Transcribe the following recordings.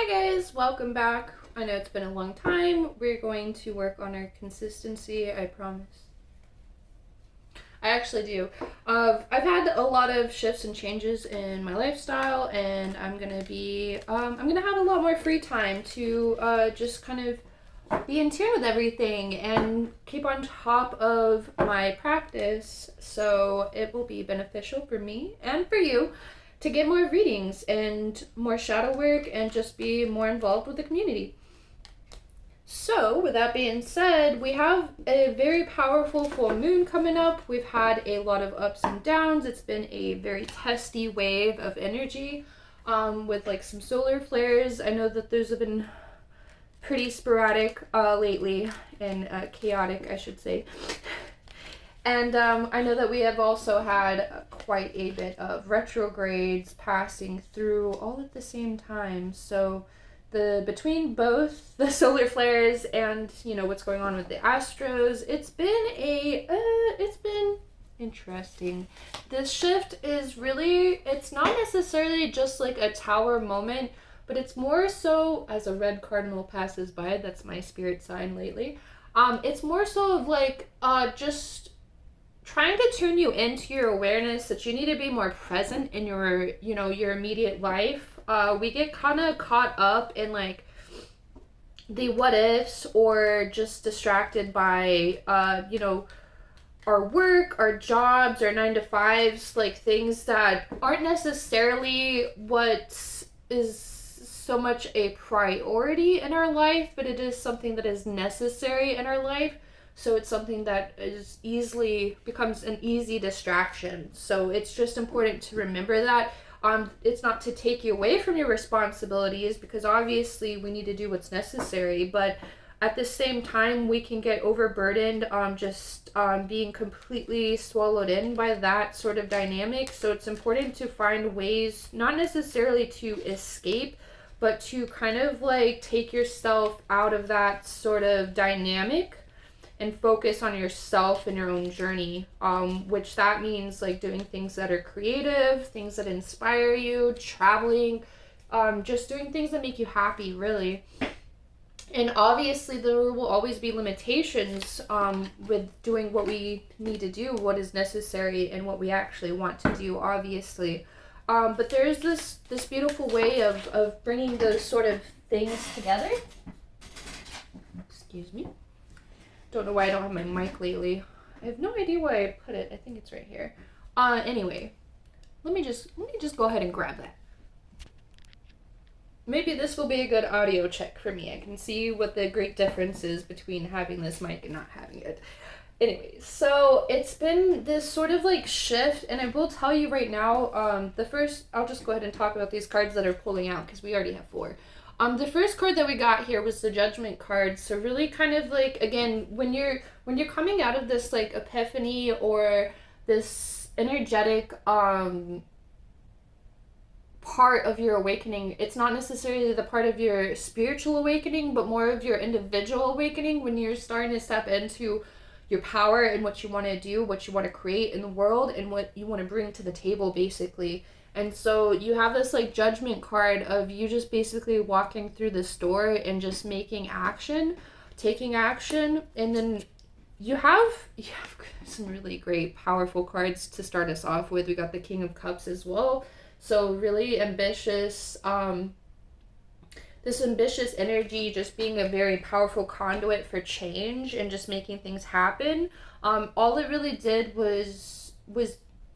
Hi guys, welcome back. I know it's been a long time. We're going to work on our consistency, I promise. I actually do. I've had a lot of shifts and changes in my lifestyle, and I'm gonna have a lot more free time to just kind of be in tune with everything and keep on top of my practice. So it will be beneficial for me and for you to get more readings and more shadow work and just be more involved with the community. So, with that being said, we have a very powerful full moon coming up. We've had a lot of ups and downs. It's been a very testy wave of energy with like some solar flares. I know that those have been pretty sporadic lately and chaotic, I should say. And I know that we have also had quite a bit of retrogrades passing through all at the same time. So between both the solar flares and what's going on with the Astros, it's been interesting. This shift is really, it's not necessarily just like a tower moment, but it's more so as a red cardinal passes by. That's my spirit sign lately. It's more so of like just trying to tune you into your awareness that you need to be more present in your immediate life. We get kind of caught up in like the what ifs or just distracted by our work, our jobs, our 9 to 5s, like things that aren't necessarily what is so much a priority in our life, but it is something that is necessary in our life. So it's something that is easily becomes an easy distraction. So it's just important to remember that. It's not to take you away from your responsibilities, because obviously we need to do what's necessary, but at the same time we can get overburdened just being completely swallowed in by that sort of dynamic. So it's important to find ways, not necessarily to escape, but to kind of like take yourself out of that sort of dynamic and focus on yourself and your own journey, which that means like doing things that are creative, things that inspire you, traveling, just doing things that make you happy, really. And obviously there will always be limitations with doing what we need to do, what is necessary, and what we actually want to do, obviously. But there's this beautiful way of bringing those sort of things together. Excuse me. Don't know why I don't have my mic lately. I have no idea where I put it. I think it's right here. Anyway, let me just go ahead and grab that. Maybe this will be a good audio check for me. I can see what the great difference is between having this mic and not having it. Anyway, so it's been this sort of like shift, and I will tell you right now, I'll just go ahead and talk about these cards that are pulling out, because we already have 4. The first card that we got here was the Judgment card. So really kind of like, again, when you're coming out of this like epiphany or this energetic part of your awakening, it's not necessarily the part of your spiritual awakening, but more of your individual awakening, when you're starting to step into your power and what you want to do, what you want to create in the world, and what you want to bring to the table, basically. And so you have this like Judgment card of you just basically walking through this door and just taking action, and then you have some really great powerful cards to start us off with. We got the King of Cups as well. So really ambitious, this ambitious energy, just being a very powerful conduit for change and just making things happen. All it really did was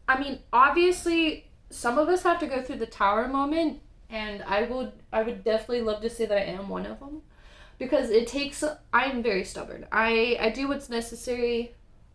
I mean, obviously some of us have to go through the tower moment, and I would definitely love to say that I am one of them, because I'm very stubborn. I do what's necessary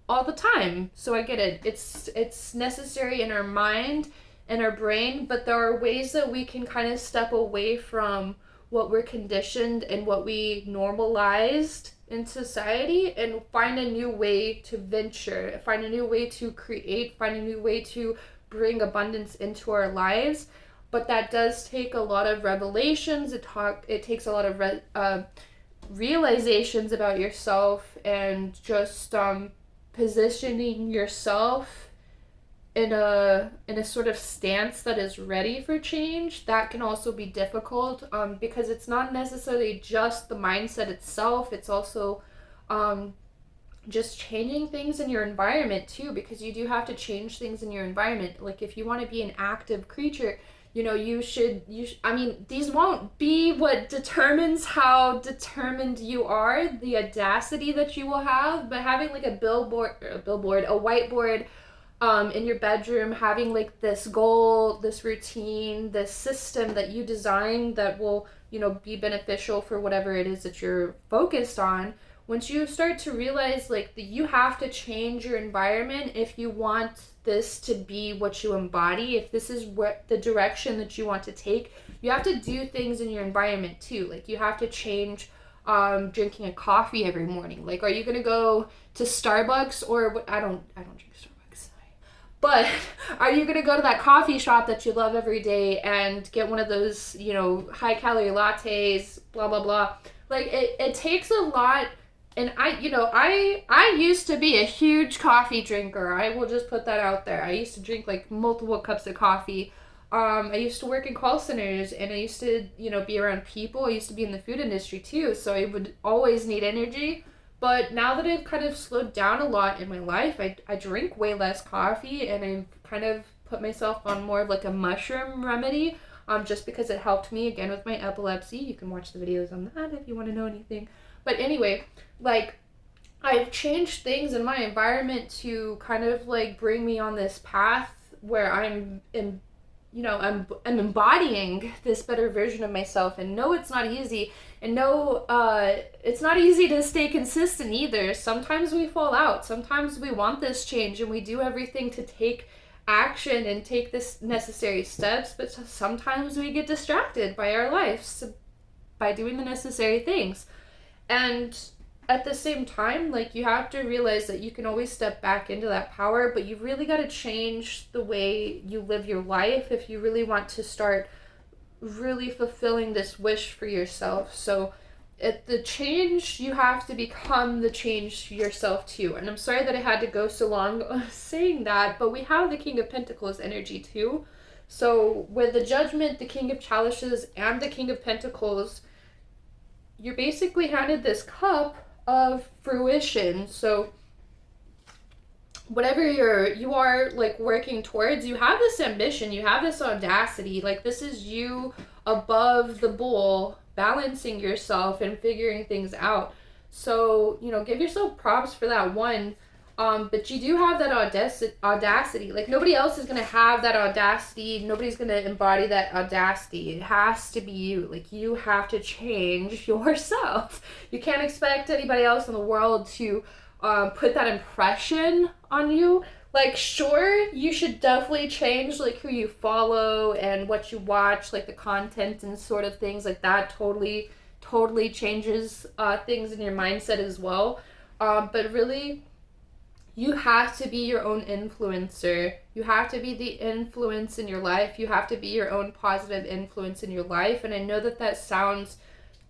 all the time, so I get it. It's necessary in our mind and our brain, but there are ways that we can kind of step away from what we're conditioned and what we normalized in society and find a new way to venture, find a new way to create, find a new way to bring abundance into our lives. But that does take a lot of revelations. It takes a lot of realizations about yourself, and just positioning yourself in a sort of stance that is ready for change, that can also be difficult, because it's not necessarily just the mindset itself. It's also just changing things in your environment too, because you do have to change things in your environment. Like if you want to be an active creature, I mean, these won't be what determines how determined you are, the audacity that you will have, but having like a whiteboard in your bedroom, having like this goal, this routine, this system that you design that will, be beneficial for whatever it is that you're focused on. Once you start to realize like that you have to change your environment if you want this to be what you embody, if this is what the direction that you want to take, you have to do things in your environment too. Like you have to change drinking a coffee every morning. Like, are you gonna go to Starbucks or I don't drink Starbucks. But are you going to go to that coffee shop that you love every day and get one of those, high calorie lattes, blah, blah, blah. Like it takes a lot. And I used to be a huge coffee drinker. I will just put that out there. I used to drink like multiple cups of coffee. I used to work in call centers and I used to, be around people. I used to be in the food industry too. So I would always need energy. But now that I've kind of slowed down a lot in my life, I drink way less coffee and I've kind of put myself on more of like a mushroom remedy, just because it helped me again with my epilepsy. You can watch the videos on that if you want to know anything. But anyway, like I've changed things in my environment to kind of like bring me on this path where I'm embodying this better version of myself. And no, it's not easy. And no, it's not easy to stay consistent either. Sometimes we fall out. Sometimes we want this change and we do everything to take action and take this necessary steps. But sometimes we get distracted by our lives by doing the necessary things. And at the same time, like you have to realize that you can always step back into that power, but you really got to change the way you live your life if you really want to start really fulfilling this wish for yourself. So at the change, you have to become the change yourself too. And I'm sorry that I had to go so long saying that, but we have the King of Pentacles energy too. So with the Judgment, the King of Chalices, and the King of Pentacles, you're basically handed this cup of fruition. So whatever you are like working towards, you have this ambition, you have this audacity. Like this is you above the bull, balancing yourself and figuring things out. So, give yourself props for that one. But you do have that audacity. Like nobody else is going to have that audacity. Nobody's going to embody that audacity. It has to be you. Like you have to change yourself. You can't expect anybody else in the world to put that impression on you. Like sure, you should definitely change like who you follow and what you watch, like the content and sort of things like that totally changes things in your mindset as well. But really, you have to be your own influencer. You have to be the influence in your life. You have to be your own positive influence in your life. And I know that sounds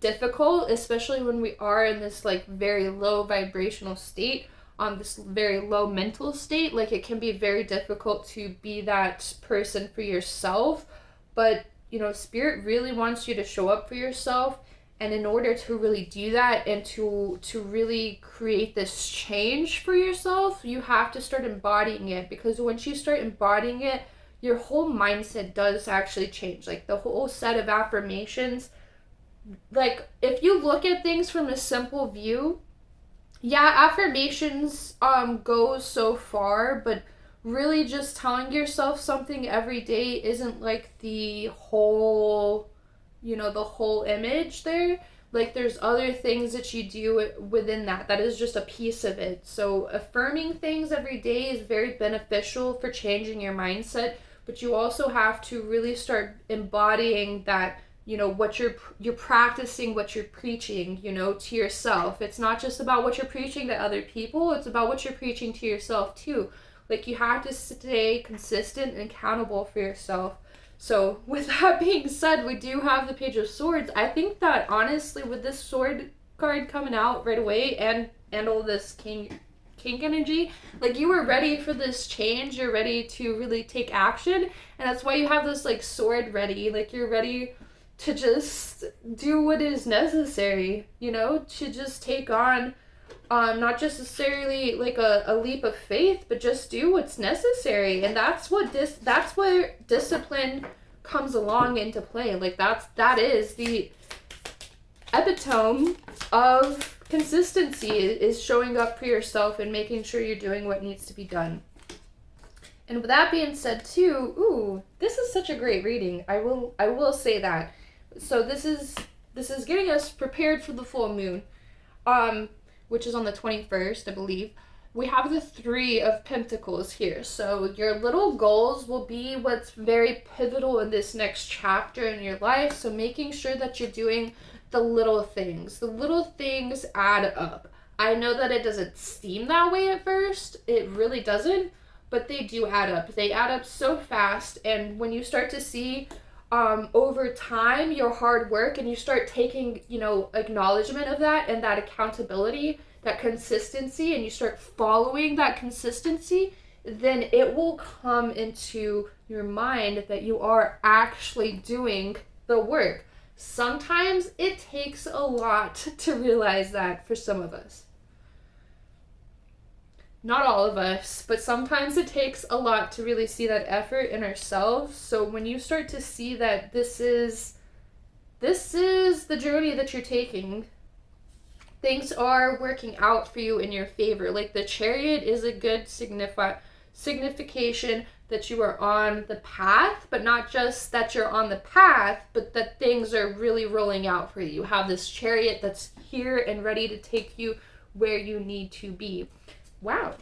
difficult, especially when we are in this like very low vibrational state, this very low mental state. Like it can be very difficult to be that person for yourself. But, Spirit really wants you to show up for yourself. And in order to really do that and to really create this change for yourself, you have to start embodying it. Because once you start embodying it, your whole mindset does actually change. Like the whole set of affirmations. Like if you look at things from a simple view, yeah, affirmations go so far, but really just telling yourself something every day isn't like the whole image there. Like there's other things that you do within that is just a piece of it. So affirming things every day is very beneficial for changing your mindset, but you also have to really start embodying that, what you're practicing, what you're preaching, to yourself. It's not just about what you're preaching to other people, it's about what you're preaching to yourself too. Like you have to stay consistent and accountable for yourself. So with that being said, we do have the Page of Swords. I think that honestly with this sword card coming out right away and all this King kink energy. Like, you were ready for this change. You're ready to really take action. And that's why you have this, like, sword ready. Like, you're ready to just do what is necessary, you know, to just take on not just necessarily like a leap of faith, but just do what's necessary. And that's where discipline comes along into play. Like, that is the epitome of consistency, is showing up for yourself and making sure you're doing what needs to be done. And with that being said too, this is such a great reading. I will say that. So this is getting us prepared for the full moon, which is on the 21st, I believe. We have the 3 of Pentacles here. So your little goals will be what's very pivotal in this next chapter in your life. So making sure that you're doing the little things. The little things add up. I know that it doesn't seem that way at first. It really doesn't, but they do add up. They add up so fast, and when you start to see over time your hard work, and you start taking, you know, acknowledgement of that and that accountability, that consistency, and you start following that consistency, then it will come into your mind that you are actually doing the work. Sometimes it takes a lot to realize that for some of us. Not all of us, but sometimes it takes a lot to really see that effort in ourselves. So when you start to see that this is the journey that you're taking, things are working out for you in your favor. Like, the Chariot is a good signification that you are on the path, but not just that you're on the path, but that things are really rolling out for you. You have this Chariot that's here and ready to take you where you need to be. Wow.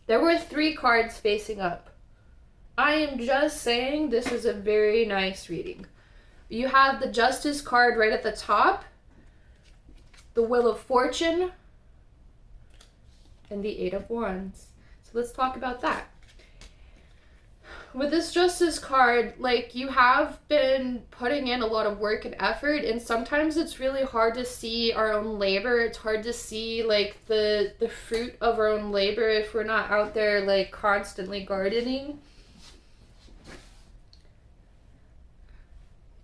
There were 3 cards facing up. I am just saying this is a very nice reading. You have the Justice card right at the top, the Wheel of Fortune, and the 8 of Wands. So let's talk about that. With this Justice card, like, you have been putting in a lot of work and effort, and sometimes it's really hard to see our own labor. It's hard to see, like, the fruit of our own labor if we're not out there, like, constantly gardening.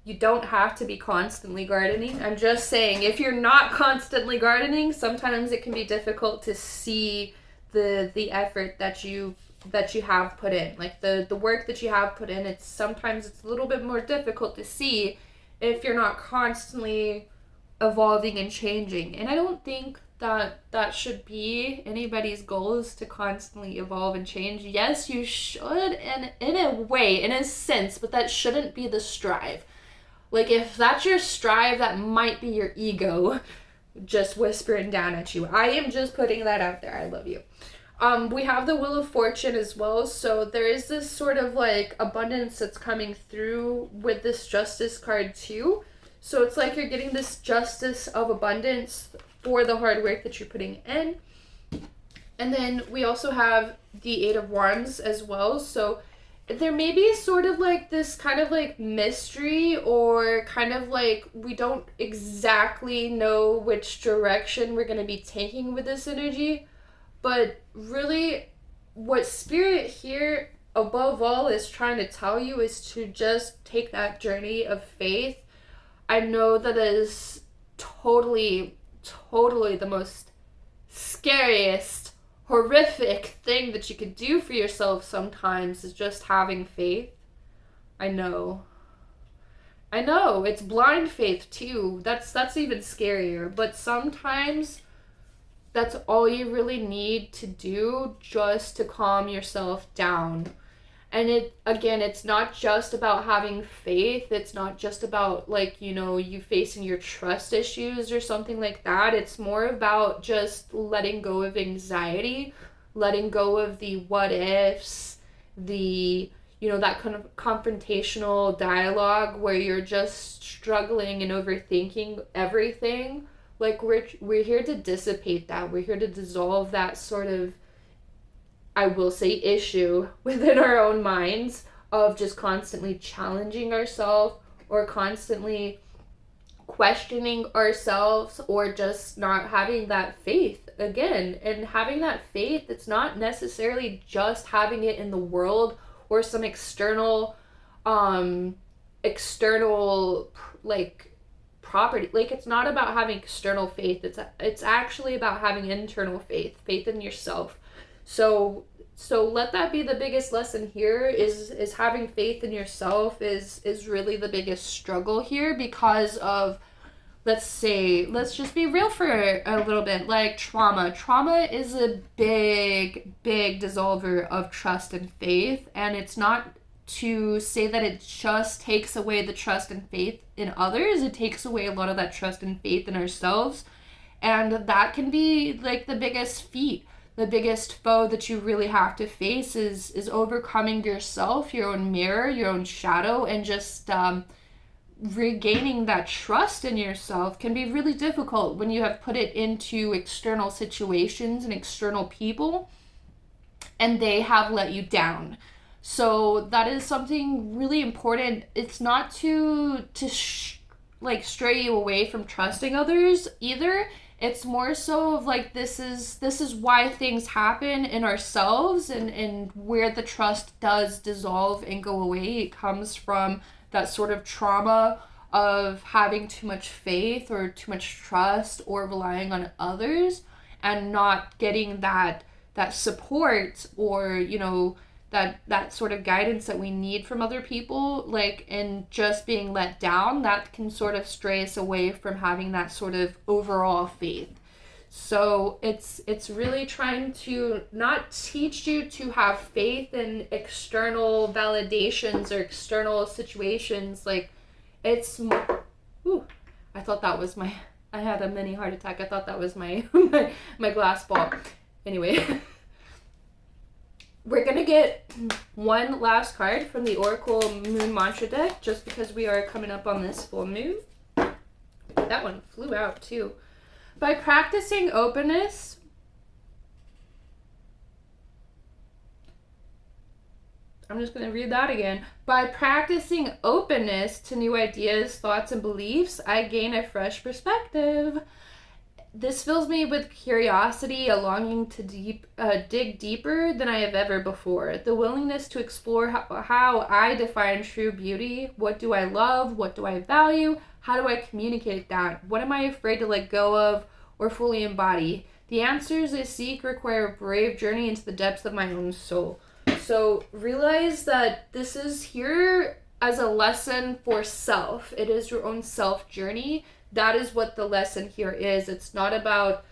You don't have to be constantly gardening. I'm just saying, if you're not constantly gardening, sometimes it can be difficult to see the effort that you have put in. Like, the work that you have put in, sometimes it's a little bit more difficult to see if you're not constantly evolving and changing. And I don't think that should be anybody's goal, is to constantly evolve and change. Yes, you should, and in a way, in a sense, but that shouldn't be the strive. Like, if that's your strive, that might be your ego just whispering down at you. I am just putting that out there. I love you. We have the Wheel of Fortune as well, so there is this sort of, like, abundance that's coming through with this Justice card too. So it's like you're getting this justice of abundance for the hard work that you're putting in. And then we also have the 8 of Wands as well, so there may be sort of like this kind of like mystery, or kind of like we don't exactly know which direction we're going to be taking with this energy. But really, what Spirit here above all is trying to tell you is to just take that journey of faith. I know that is totally the most scariest, horrific thing that you could do for yourself sometimes, is just having faith. I know. It's blind faith too. That's even scarier. But sometimes that's all you really need to do, just to calm yourself down. And it's not just about having faith. It's not just about, like, you know, you facing your trust issues or something like that. It's more about just letting go of anxiety, letting go of the what ifs, the, you know, that kind of confrontational dialogue where you're just struggling and overthinking everything. Like, we're here to dissipate that. We're here to dissolve that sort of, I will say, issue within our own minds of just constantly challenging ourselves, or constantly questioning ourselves or just not having that faith again. And having that faith, it's not necessarily just having it in the world or some external external like property. Like, it's not about having external faith, it's actually about having internal faith in yourself. So let that be the biggest lesson here, is having faith in yourself is really the biggest struggle here, because of, let's just be real for a little bit, like trauma is a big dissolver of trust and faith. And it's not to say that it just takes away the trust and faith in others. It takes away a lot of that trust and faith in ourselves, and that can be like the biggest feat, the biggest foe that you really have to face is overcoming yourself, your own mirror, your own shadow. And just regaining that trust in yourself can be really difficult when you have put it into external situations and external people, and they have let you down. So that is something really important. It's not to stray you away from trusting others either. It's more so of like, this is why things happen in ourselves, and where the trust does dissolve and go away. It comes from that sort of trauma of having too much faith or too much trust or relying on others, and not getting that support, or that sort of guidance that we need from other people, like, and just being let down. That can sort of stray us away from having that sort of overall faith. So it's really trying to not teach you to have faith in external validations or external situations. Like, it's I thought that was I had a mini heart attack. I thought that was my my glass ball. Anyway. We're going to get one last card from the Oracle Moon Mantra deck, just because we are coming up on this full moon. That one flew out too. By practicing openness, I'm just going to read that again. By practicing openness to new ideas, thoughts, and beliefs, I gain a fresh perspective. This fills me with curiosity, a longing to dig deeper than I have ever before. The willingness to explore how I define true beauty. What do I love? What do I value? How do I communicate that? What am I afraid to let go of or fully embody? The answers I seek require a brave journey into the depths of my own soul. So realize that this is here as a lesson for self. It is your own self journey. That is what the lesson here is. It's not about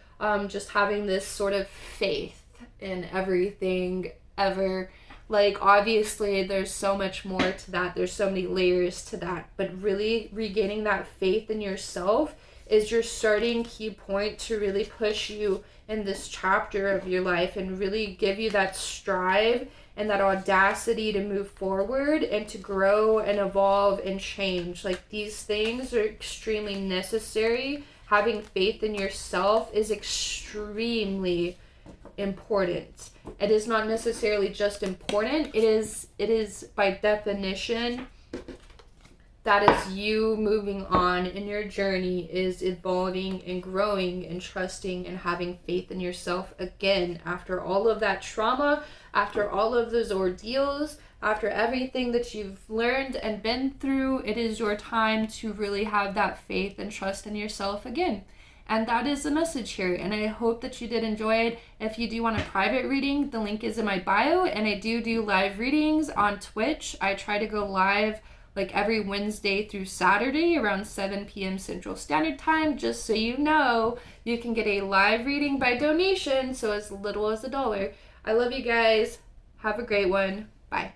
just having this sort of faith in everything ever. Like, obviously, there's so much more to that. There's so many layers to that. But really regaining that faith in yourself is your starting key point to really push you in this chapter of your life, and really give you that strive and that audacity to move forward and to grow and evolve and change. Like, these things are extremely necessary. Having faith in yourself is extremely important. It is not necessarily just important. It is by definition, that is you moving on in your journey, is evolving and growing and trusting and having faith in yourself again, after all of that trauma, after all of those ordeals, after everything that you've learned and been through. It is your time to really have that faith and trust in yourself again. And that is the message here, and I hope that you did enjoy it. If you do want a private reading, the link is in my bio, and I do live readings on Twitch. I try to go live like every Wednesday through Saturday around 7 p.m. Central Standard Time. Just so you know, you can get a live reading by donation, so as little as $1. I love you guys. Have a great one. Bye.